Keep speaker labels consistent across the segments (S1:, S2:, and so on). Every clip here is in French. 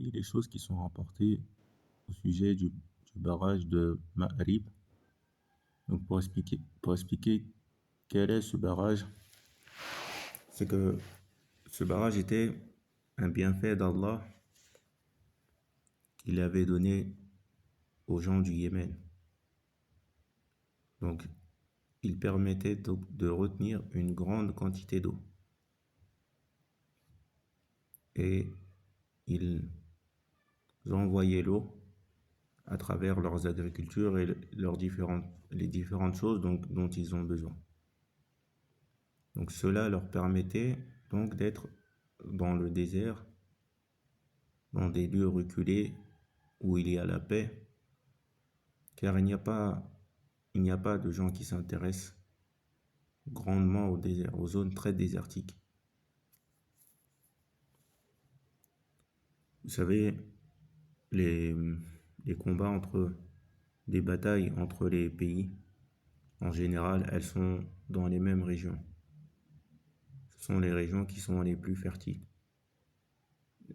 S1: parmi les choses qui sont rapportées au sujet du barrage de Ma'rib. Donc pour expliquer quel est ce barrage, c'est que ce barrage était un bienfait d'Allah qu'il avait donné aux gens du Yémen. Donc il permettait de retenir une grande quantité d'eau. Et ils envoyaient l'eau à travers leurs agricultures et les différentes choses dont ils ont besoin. Donc cela leur permettait donc d'être dans le désert, dans des lieux reculés où il y a la paix, car il n'y a pas de gens qui s'intéressent grandement au désert, aux zones très désertiques. Vous savez, les, les combats des batailles entre les pays, en général, elles sont dans les mêmes régions. Ce sont les régions qui sont les plus fertiles,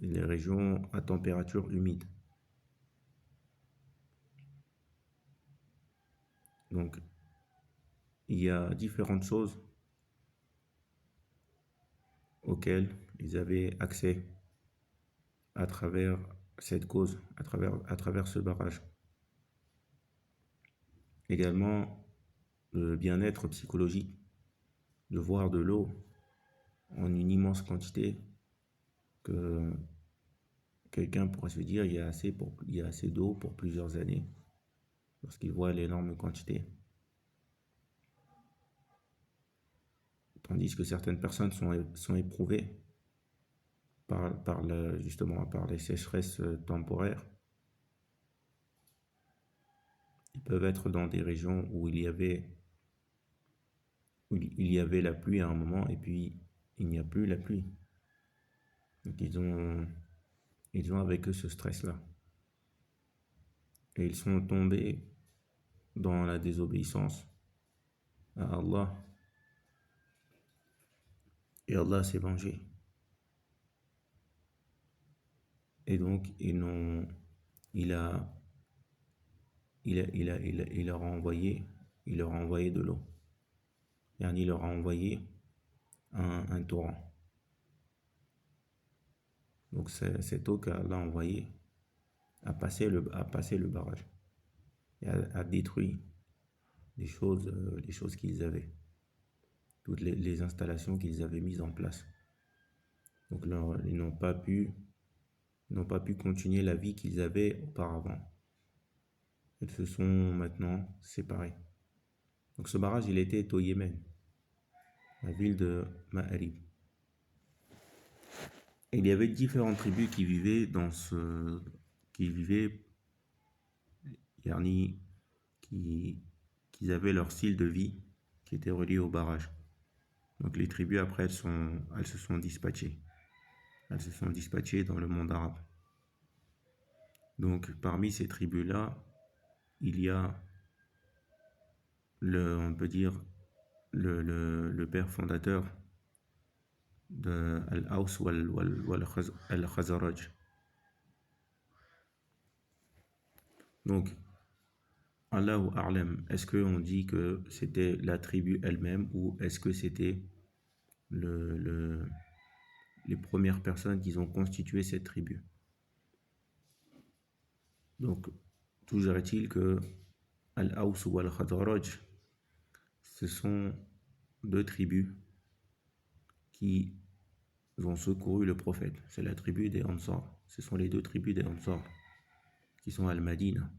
S1: les régions à température humide. Donc, il y a différentes choses auxquelles ils avaient accès à travers cette cause, à travers ce barrage. Également, le bien-être psychologique, de voir de l'eau en une immense quantité, que quelqu'un pourrait se dire il y a assez d'eau pour plusieurs années, lorsqu'il voit l'énorme quantité. Tandis que certaines personnes sont éprouvées justement par les sécheresses temporaires. Ils peuvent être dans des régions où il y avait la pluie à un moment et puis il n'y a plus la pluie. Donc ils ont avec eux ce stress-là. Et ils sont tombés dans la désobéissance à Allah. Et Allah s'est vengé. Et donc il a, il leur a envoyé de l'eau. Yani, il leur a envoyé un torrent. Donc cette eau qu'Allah a envoyée a passé le barrage et a détruit les choses qu'ils avaient, toutes les installations qu'ils avaient mises en place. Donc ils n'ont pas pu continuer la vie qu'ils avaient auparavant. Ils se sont maintenant séparés. Donc ce barrage, il était au Yémen, la ville de Ma'rib. Et il y avait différentes tribus qui vivaient, yani, qui avaient leur style de vie qui était relié au barrage. Donc les tribus après elles se sont dispatchées. Elles se sont dispatchées dans le monde arabe. Donc parmi ces tribus-là, il y a on peut dire le père fondateur de Al-Aws Al-Khazraj. Donc Allahu A'lam, est-ce qu'on dit que c'était la tribu elle-même ou est-ce que c'était les premières personnes qui ont constitué cette tribu? Donc, toujours est-il que Al-Aws ou Al-Khazraj, ce sont deux tribus qui ont secouru le prophète. C'est la tribu des Ansar. Ce sont les deux tribus des Ansar qui sont à Al-Madina.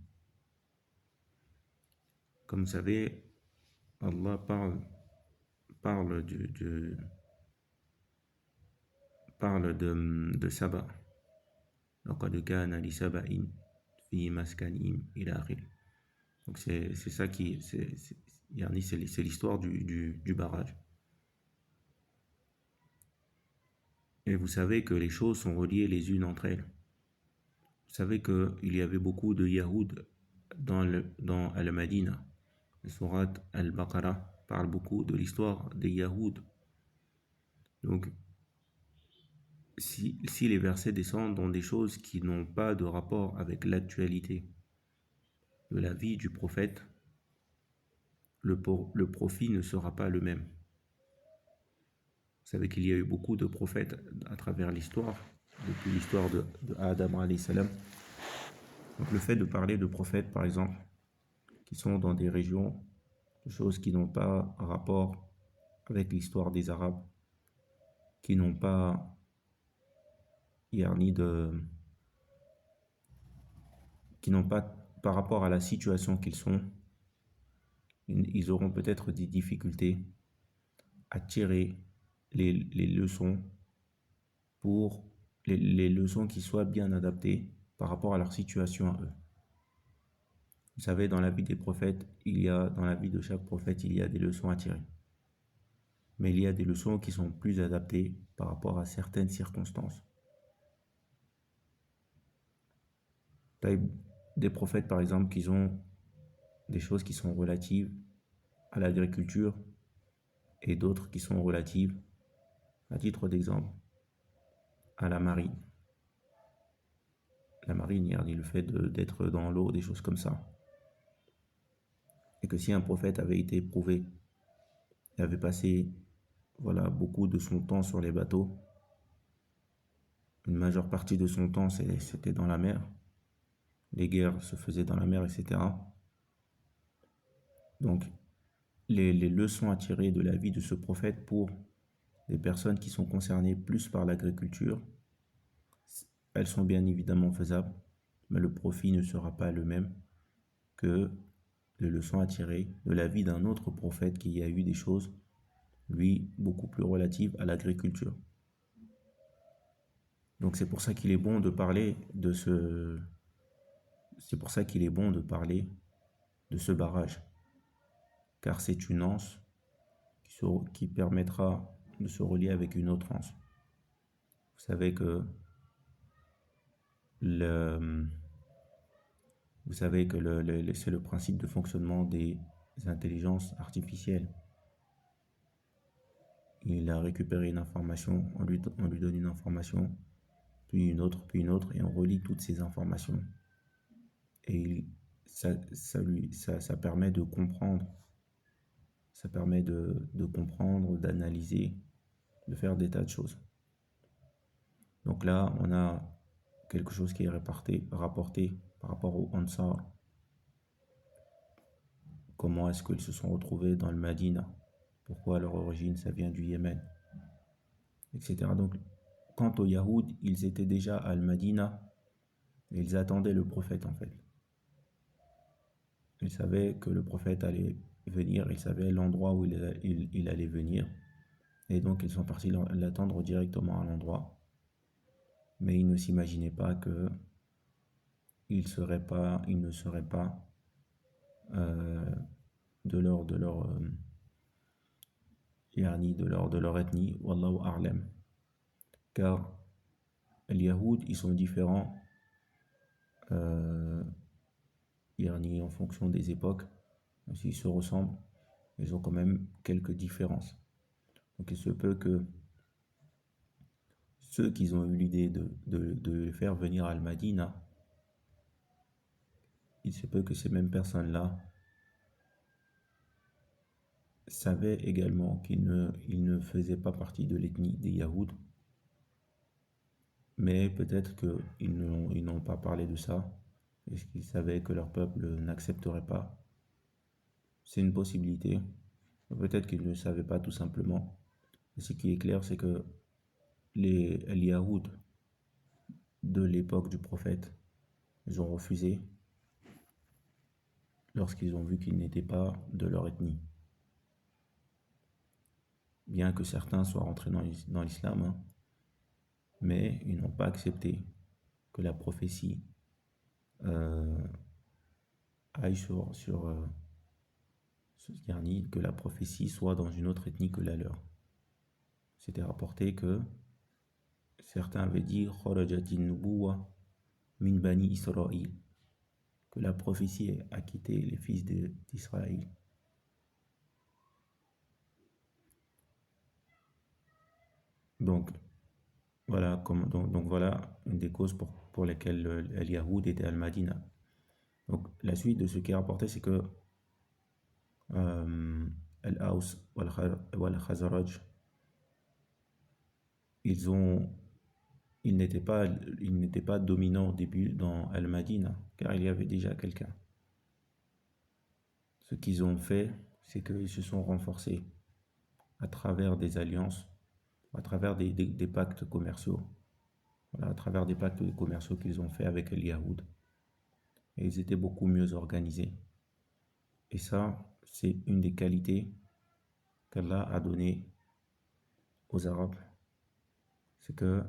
S1: Comme vous savez, Allah parle de Saba. لقد كان لسبأ في مسكنهم إلى آخره. Donc c'est ça c'est l'histoire du barrage. Et vous savez que les choses sont reliées les unes entre elles. Vous savez qu'il y avait beaucoup de Yahoud dans Al-Madina. Le Surat Al-Baqarah parle beaucoup de l'histoire des Yahoud. Donc si les versets descendent dans des choses qui n'ont pas de rapport avec l'actualité de la vie du prophète, le profit ne sera pas le même. Vous savez qu'il y a eu beaucoup de prophètes à travers l'histoire, depuis l'histoire de Adam alayhi salam. Donc le fait de parler de prophètes, par exemple, qui sont dans des régions, de choses qui n'ont pas rapport avec l'histoire des Arabes, qui n'ont pas qui n'ont pas par rapport à la situation qu'ils sont, ils auront peut-être des difficultés à tirer les leçons pour les leçons qui soient bien adaptées par rapport à leur situation à eux. Vous savez, dans la vie des prophètes, dans la vie de chaque prophète, il y a des leçons à tirer. Mais il y a des leçons qui sont plus adaptées par rapport à certaines circonstances. Des prophètes, par exemple, qui ont des choses qui sont relatives à l'agriculture et d'autres qui sont relatives, à titre d'exemple, à la marine. La marine, il y a le fait d'être dans l'eau, des choses comme ça. Et que si un prophète avait été éprouvé, il avait passé beaucoup de son temps sur les bateaux, une majeure partie de son temps c'était dans la mer, les guerres se faisaient dans la mer, etc. Donc les leçons à tirer de la vie de ce prophète pour les personnes qui sont concernées plus par l'agriculture, elles sont bien évidemment faisables, mais le profit ne sera pas le même que les leçons à tirer de la vie d'un autre prophète qui a eu des choses, lui, beaucoup plus relatives à l'agriculture. Donc c'est pour ça qu'il est bon de parler de c'est pour ça qu'il est bon de parler de ce barrage, car c'est une anse qui permettra de se relier avec une autre anse. Vous savez que c'est le principe de fonctionnement des intelligences artificielles. Il a récupéré une information, on lui donne une information, puis une autre, et on relie toutes ces informations. Et ça permet de comprendre, d'analyser, de faire des tas de choses. Donc là, on a quelque chose qui est rapporté par rapport aux Ansar. Comment est-ce qu'ils se sont retrouvés dans le Madina? Pourquoi leur origine, ça vient du Yémen, etc. Donc, quant aux Yahoud, ils étaient déjà à Al-Madina et ils attendaient le prophète en fait. Ils savaient que le prophète allait venir, ils savaient l'endroit où il allait venir. Et donc, ils sont partis l'attendre directement à l'endroit. Mais ils ne s'imaginaient pas que il ne serait pas de leur ethnie, wallahu a'lam. Car les Yahoud, ils sont différents en fonction des époques, même s'ils se ressemblent, ils ont quand même quelques différences. Donc il se peut que ceux qui ont eu l'idée de faire venir à Al-Madina, il se peut que ces mêmes personnes-là savaient également qu'ils ne faisaient pas partie de l'ethnie des Yahoud, mais peut-être qu'ils n'ont pas parlé de ça, parce qu'ils savaient que leur peuple n'accepterait pas. C'est une possibilité. Peut-être qu'ils ne le savaient pas tout simplement. Et ce qui est clair, c'est que les Yahoud de l'époque du prophète, ils ont refusé lorsqu'ils ont vu qu'ils n'étaient pas de leur ethnie. Bien que certains soient rentrés dans l'islam, mais ils n'ont pas accepté que la prophétie aille que la prophétie soit dans une autre ethnie que la leur. C'était rapporté que certains avaient dit Kharajatin nubuwa min bani Israël, que la prophétie a quitté les fils d'Israël. Donc, Voilà, donc voilà une des causes pour lesquelles El-Yahoud était Al-Madina. Donc la suite de ce qui est rapporté, c'est que euh, Al-Aws wal-Khazraj, ils ont, ils n'étaient pas dominants au début dans Al-Madina, car il y avait déjà quelqu'un. Ce qu'ils ont fait, c'est qu'ils se sont renforcés à travers des alliances, à travers des pactes commerciaux, voilà, à travers des pactes commerciaux qu'ils ont fait avec les Yahoud. Et ils étaient beaucoup mieux organisés. Et ça, c'est une des qualités qu'Allah a données aux Arabes, c'est que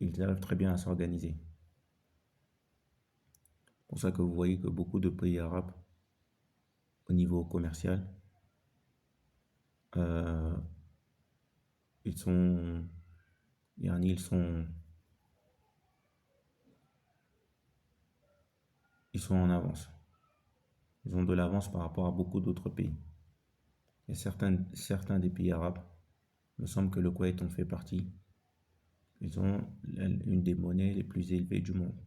S1: ils arrivent très bien à s'organiser. C'est pour ça que vous voyez que beaucoup de pays arabes, au niveau commercial, euh, ils sont, yani, ils sont en avance. Ils ont de l'avance par rapport à beaucoup d'autres pays. Et certains des pays arabes, il me semble que le Koweït en fait partie, ils ont une des monnaies les plus élevées du monde.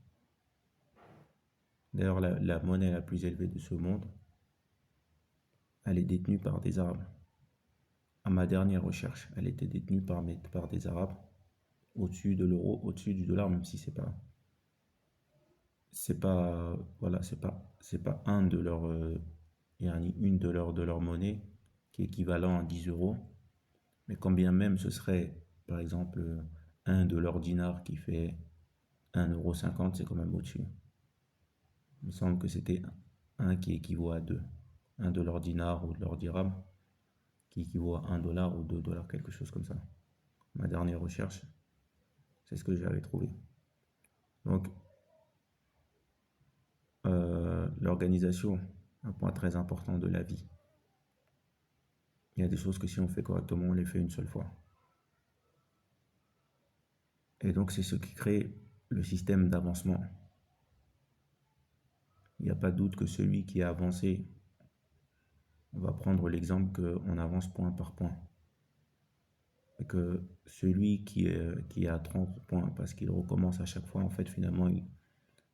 S1: D'ailleurs, la monnaie la plus élevée de ce monde, elle est détenue par des Arabes. À ma dernière recherche, elle était détenue par des Arabes au-dessus de l'euro, au-dessus du dollar, même si voilà, c'est pas un de leurs, une de leurs monnaies qui est équivalent à 10 euros, mais quand bien même ce serait, par exemple, un de leurs dinars qui fait 1,50 €, c'est quand même au-dessus. Il me semble que c'était un qui équivaut à deux. Un de leurs dinars ou de leurs dirhams qui équivaut à 1 $ ou 2 $, quelque chose comme ça. Ma dernière recherche, c'est ce que j'avais trouvé. Donc, l'organisation, un point très important de la vie. Il y a des choses que si on fait correctement, on les fait une seule fois. Et donc, c'est ce qui crée le système d'avancement. Il n'y a pas de doute que celui qui a avancé, on va prendre l'exemple qu'on avance point par point. Et que celui qui a 30 points, parce qu'il recommence à chaque fois, en fait, finalement, il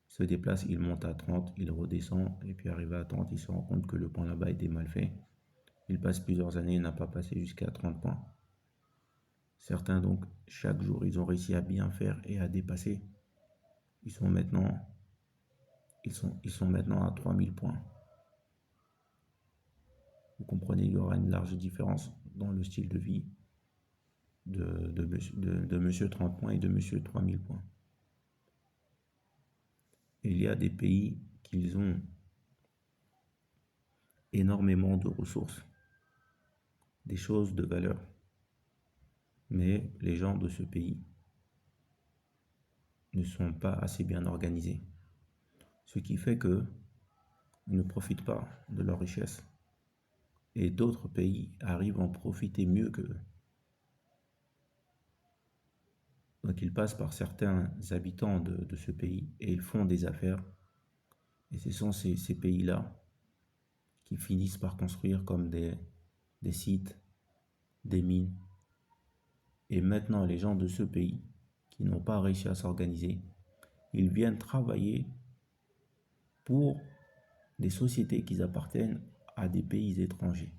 S1: se déplace, il monte à 30, il redescend, et puis arrivé à 30, il se rend compte que le point là-bas était mal fait. Il passe plusieurs années, il n'a pas passé jusqu'à 30 points. Certains, donc, chaque jour, ils ont réussi à bien faire et à dépasser. Ils sont maintenant, ils sont maintenant à 3000 points. Vous comprenez, il y aura une large différence dans le style de vie de monsieur 30 points et de monsieur 3000 points. Et il y a des pays qui ont énormément de ressources, des choses de valeur. Mais les gens de ce pays ne sont pas assez bien organisés. Ce qui fait qu'ils ne profitent pas de leur richesse. Et d'autres pays arrivent à en profiter mieux qu'eux. Donc ils passent par certains habitants de ce pays et ils font des affaires. Et ce sont ces pays-là qui finissent par construire comme des sites, des mines. Et maintenant, les gens de ce pays qui n'ont pas réussi à s'organiser, ils viennent travailler pour des sociétés qui appartiennent à des pays étrangers.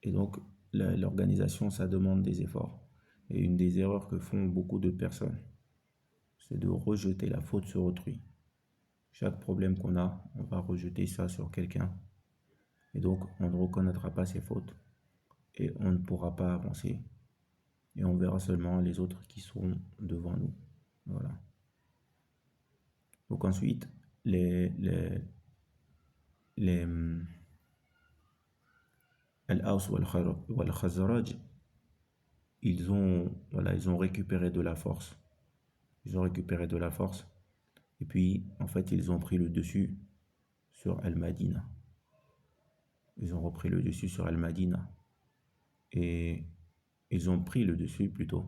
S1: Et donc, l'organisation, ça demande des efforts. Et une des erreurs que font beaucoup de personnes, c'est de rejeter la faute sur autrui. Chaque problème qu'on a, on va rejeter ça sur quelqu'un. Et donc, on ne reconnaîtra pas ses fautes. Et on ne pourra pas avancer. Et on verra seulement les autres qui seront devant nous. Voilà. Donc ensuite, les Al-Aws wal-Khazraj, voilà, ils ont récupéré de la force. Ils ont récupéré de la force. Et puis, en fait, ils ont pris le dessus sur Al-Madina. Ils ont repris le dessus sur Al-Madina. Et ils ont pris le dessus plutôt.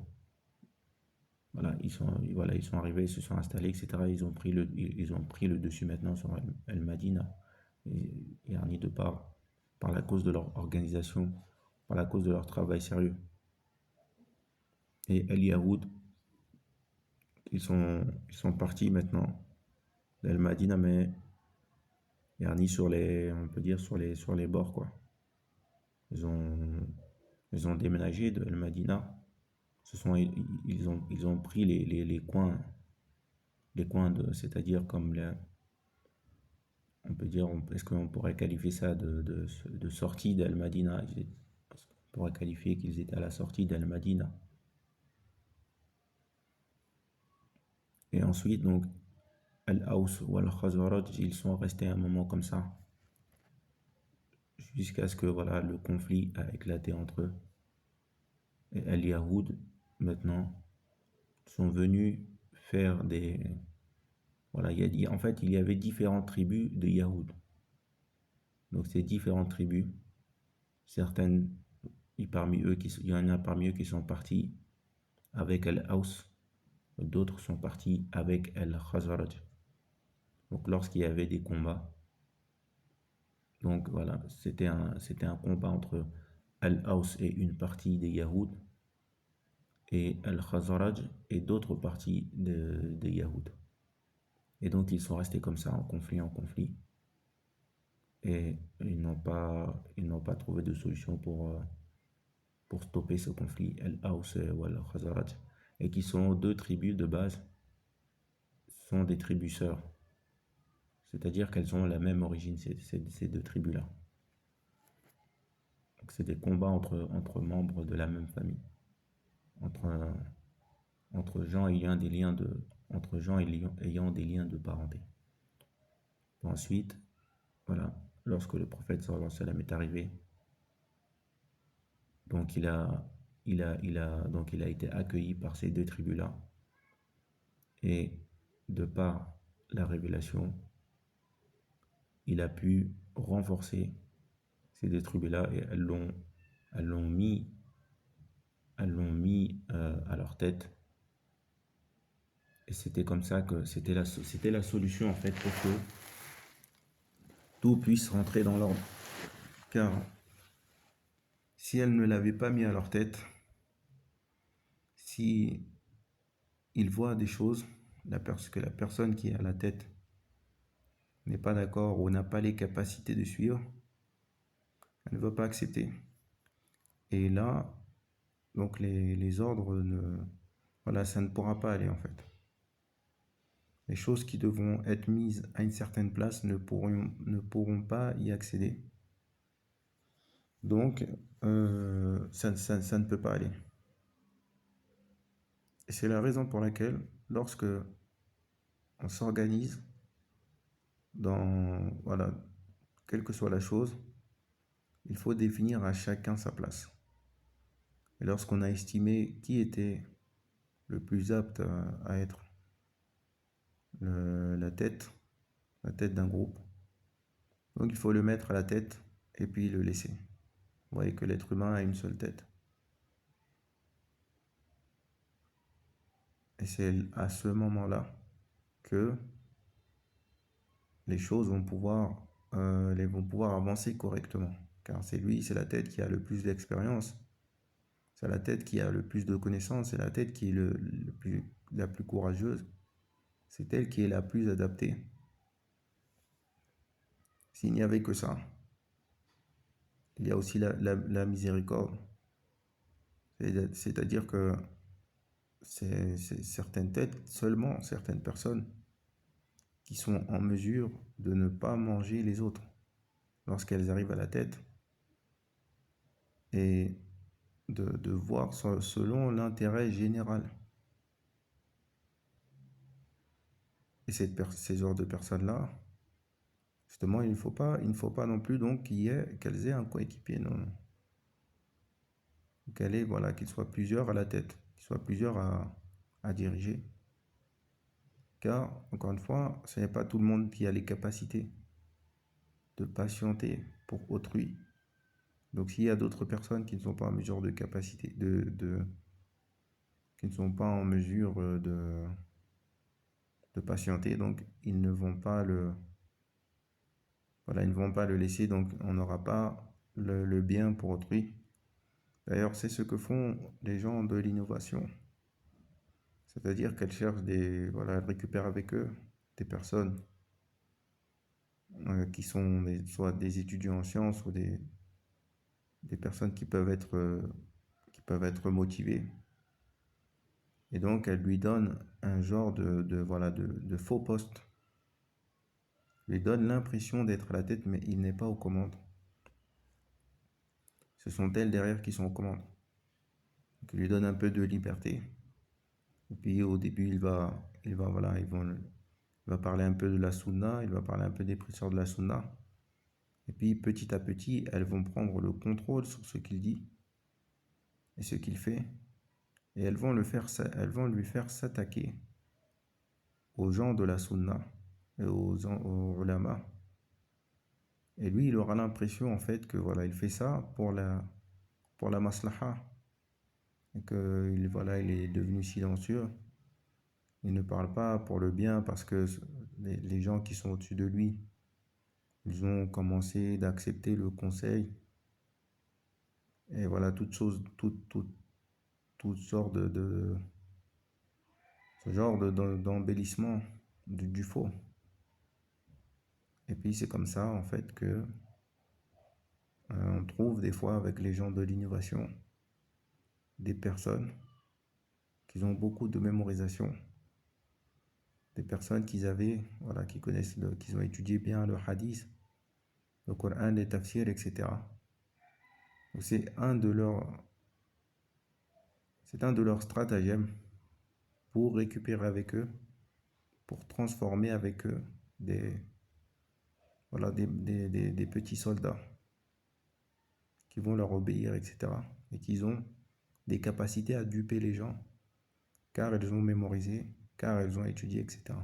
S1: Voilà, ils sont arrivés, ils se sont installés, etc. Ils ont pris le dessus maintenant sur Al-Madina. Et par la cause de leur organisation, à cause de leur travail sérieux. Et Al-Yahoud, ils sont partis maintenant d'Al-Madina, mais yani on peut dire sur les bords, quoi. Ils ont, ils ont déménagé de Al-Madina. Ils ont pris les coins c'est-à-dire comme on peut dire, est-ce qu'on pourrait qualifier ça de sortie d'Al-Madina? On pourrait qualifier qu'ils étaient à la sortie d'Al-Madina. Et ensuite, donc, Al-Aws ou Al-Khazraj, ils sont restés un moment comme ça, jusqu'à ce que voilà, le conflit a éclaté entre eux. Et Al-Yahoud, maintenant, sont venus faire des... Voilà, en fait, il y avait différentes tribus de Yahoud. Donc ces différentes tribus, certaines, il y en a parmi eux qui sont partis avec Al-Aws, d'autres sont partis avec Al-Khazraj. Donc lorsqu'il y avait des combats, donc voilà, c'était un combat entre Al-Aws et une partie des Yahoud, et Al-Khazraj et d'autres parties des Yahoud. Et donc ils sont restés comme ça, en conflit, et ils n'ont pas trouvé de solution pour stopper ce conflit, Al-Aws ou Al-Khazraj, et qui sont deux tribus de base, sont des tribus sœurs. C'est-à-dire qu'elles ont la même origine, ces deux tribus-là. Donc c'est des combats entre membres de la même famille, entre, entre gens ayant des liens de, entre gens ayant des liens de parenté. Ensuite, voilà, lorsque le prophète sallallahu alayhi wa sallam est arrivé, donc il a été accueilli par ces deux tribus-là, et de par la révélation, il a pu renforcer ces deux tribus-là, et elles l'ont mis à leur tête. Et c'était comme ça que c'était la solution en fait pour que tout puisse rentrer dans l'ordre. Car si elles ne l'avaient pas mis à leur tête, si ils voient des choses, que la personne qui est à la tête n'est pas d'accord ou n'a pas les capacités de suivre, elle ne va pas accepter. Et là, donc les ordres, voilà, ça ne pourra pas aller en fait. Les choses qui devront être mises à une certaine place ne pourront pas y accéder. Donc, ça ne peut pas aller. Et c'est la raison pour laquelle, lorsque on s'organise voilà, quelle que soit la chose, il faut définir à chacun sa place. Et lorsqu'on a estimé qui était le plus apte à être la tête d'un groupe, donc il faut le mettre à la tête et puis le laisser. Vous voyez que l'être humain a une seule tête. Et c'est à ce moment-là que les choses vont pouvoir avancer correctement. Car c'est la tête qui a le plus d'expérience, c'est la tête qui a le plus de connaissances, c'est la tête qui est la plus courageuse, c'est elle qui est la plus adaptée. S'il n'y avait que ça, il y a aussi la miséricorde. C'est-à-dire que c'est certaines têtes, seulement certaines personnes, qui sont en mesure de ne pas manger les autres lorsqu'elles arrivent à la tête, et de voir selon l'intérêt général. Et ces genres de personnes-là, justement, il ne faut pas non plus donc qu'elles aient un coéquipier, non. Qu'ils soient plusieurs à la tête, qu'ils soient plusieurs à diriger. Car, encore une fois, ce n'est pas tout le monde qui a les capacités de patienter pour autrui. Donc s'il y a d'autres personnes qui ne sont pas en mesure de capacité, qui ne sont pas en mesure de patienter, donc ils ne vont pas ils ne vont pas le laisser, donc on n'aura pas le bien pour autrui. D'ailleurs, c'est ce que font les gens de l'innovation. C'est-à-dire qu'elles cherchent voilà, elles récupèrent avec eux des personnes qui sont soit des étudiants en sciences ou des personnes qui peuvent être motivées. Et donc, elles lui donnent un genre voilà, de faux poste. Lui donnent l'impression d'être à la tête, mais il n'est pas aux commandes. Ce sont elles derrière qui sont aux commandes. Donc, il lui donne un peu de liberté. Et puis, au début, voilà, il va parler un peu de la sunna, il va parler un peu des préceptes de la sunna. Et puis, petit à petit, elles vont prendre le contrôle sur ce qu'il dit et ce qu'il fait. Et elles vont lui faire s'attaquer aux gens de la sunna et aux ulama. Et lui, il aura l'impression en fait que voilà, il fait ça pour la maslaha. Et que voilà, il est devenu silencieux. Il ne parle pas pour le bien parce que les gens qui sont au-dessus de lui, ils ont commencé d'accepter le conseil. Et voilà, toutes sortes ce genre d'embellissement du faux. Et puis c'est comme ça en fait que on trouve des fois avec les gens de l'innovation des personnes qui ont beaucoup de mémorisation, des personnes voilà, qui connaissent, qui ont étudié bien le hadith, le Coran, les tafsirs, etc. Donc c'est un de leurs stratagèmes pour récupérer avec eux, pour transformer avec eux voilà, des petits soldats qui vont leur obéir, etc. Et qui ont des capacités à duper les gens, car ils ont mémorisé, car ils ont étudié, etc.